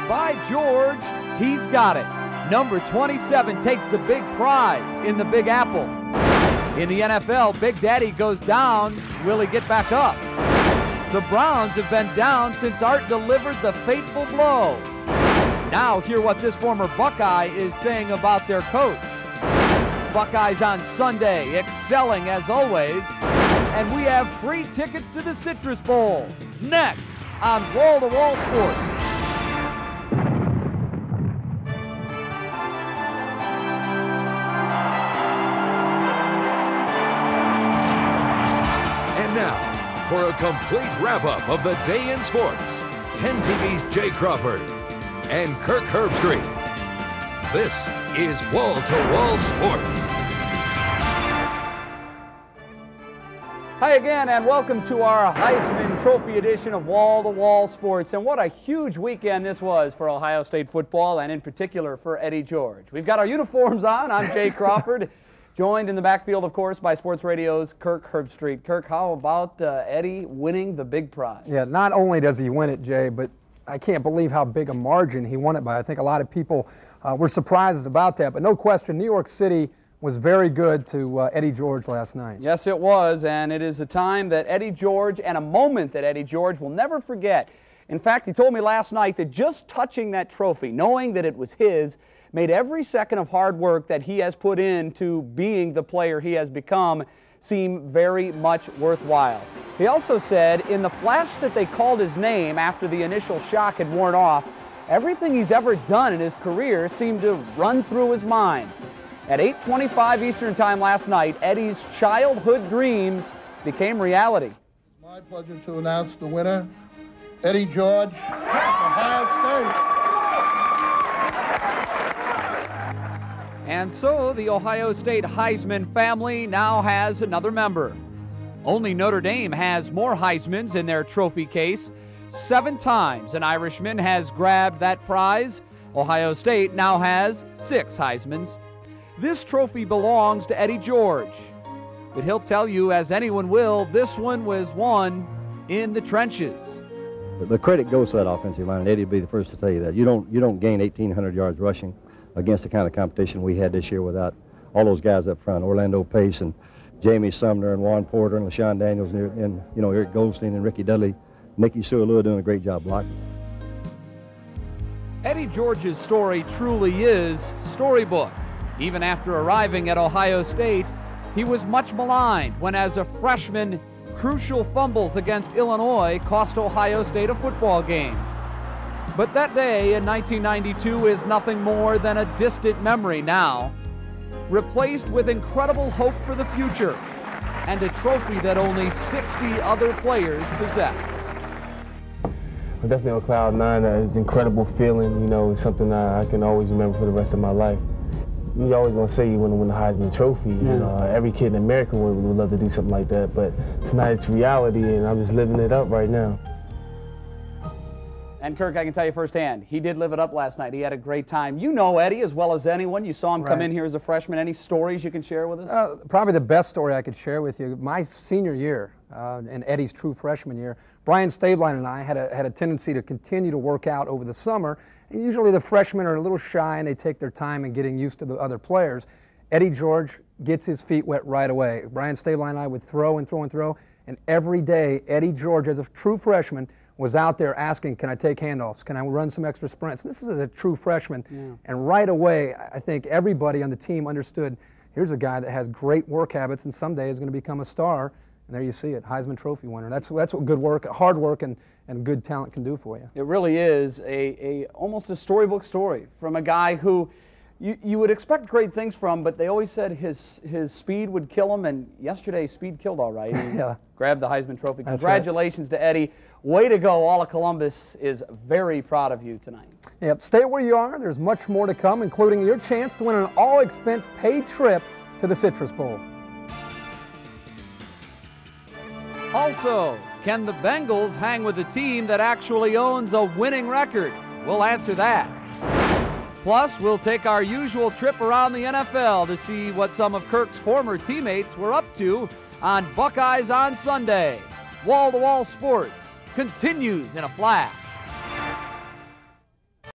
by George, he's got it. Number 27 takes the big prize in the Big Apple. In the NFL, Big Daddy goes down. Will he get back up? The Browns have been down since Art delivered the fateful blow. Now hear what this former Buckeye is saying about their coach. Buckeyes on Sunday, excelling as always. And we have free tickets to the Citrus Bowl. Next on Wall to Wall Sports. And now, for a complete wrap-up of the day in sports, 10 TV's Jay Crawford and Kirk Herbstreit. This is Wall to Wall Sports. Hi again, and welcome to our Heisman Trophy edition of Wall to Wall Sports. And what a huge weekend this was for Ohio State football, and in particular for Eddie George. We've got our uniforms on. I'm Jay Crawford, joined in the backfield, of course, by Sports Radio's Kirk Herbstreit. Kirk, how about Eddie winning the big prize? Yeah, not only does he win it, Jay, but I can't believe how big a margin he won it by. I think a lot of people were surprised about that, but no question, New York City was very good to Eddie George last night. Yes, it was, and it is a time that Eddie George, and a moment that Eddie George will never forget. In fact, he told me last night that just touching that trophy, knowing that it was his, made every second of hard work that he has put into being the player he has become seem very much worthwhile. He also said in the flash that they called his name after the initial shock had worn off, everything he's ever done in his career seemed to run through his mind. At 8:25 Eastern Time last night, Eddie's childhood dreams became reality. It's my pleasure to announce the winner, Eddie George, Ohio State. And so the Ohio State Heisman family now has another member. Only Notre Dame has more Heismans in their trophy case. 7 times an Irishman has grabbed that prize. Ohio State now has 6 Heismans. This trophy belongs to Eddie George. But he'll tell you, as anyone will, this one was won in the trenches. The credit goes to that offensive line, and Eddie will be the first to tell you that. You don't gain 1,800 yards rushing against the kind of competition we had this year without all those guys up front, Orlando Pace and Jamie Sumner and Juan Porter and LaShawn Daniels and Eric Goldstein and Ricky Dudley. Nicky Sualua doing a great job blocking. Eddie George's story truly is storybook. Even after arriving at Ohio State, he was much maligned when, as a freshman, crucial fumbles against Illinois cost Ohio State a football game. But that day in 1992 is nothing more than a distant memory now, replaced with incredible hope for the future and a trophy that only 60 other players possess. Well, definitely on cloud 9, it's an incredible feeling. It's something I can always remember for the rest of my life. You always want to say you want to win the Heisman Trophy. Every kid in America would love to do something like that, but tonight it's reality, and I'm just living it up right now. And Kirk, I can tell you firsthand, he did live it up last night. He had a great time. You know Eddie as well as anyone. You saw him come in here as a freshman. Any stories you can share with us? Probably the best story I could share with you, my senior year and Eddie's true freshman year, Brian Stabline and I had a tendency to continue to work out over the summer. And usually the freshmen are a little shy and they take their time in getting used to the other players. Eddie George gets his feet wet right away. Brian Stabline and I would throw and throw and throw. And every day, Eddie George, as a true freshman, was out there asking, can I take handoffs? Can I run some extra sprints? This is a true freshman. Yeah. And right away, I think everybody on the team understood, here's a guy that has great work habits and someday is going to become a star. And there you see it, Heisman Trophy winner. That's what good work, hard work, and good talent can do for you. It really is almost a storybook story from a guy who you would expect great things from, but they always said his speed would kill him, and yesterday speed killed all right. He grabbed the Heisman Trophy. Congratulations to Eddie. Way to go. All of Columbus is very proud of you tonight. Yep, stay where you are. There's much more to come, including your chance to win an all-expense paid trip to the Citrus Bowl. Also, can the Bengals hang with a team that actually owns a winning record? We'll answer that. Plus, we'll take our usual trip around the NFL to see what some of Kirk's former teammates were up to on Buckeyes on Sunday. Wall-to-Wall Sports continues in a flash.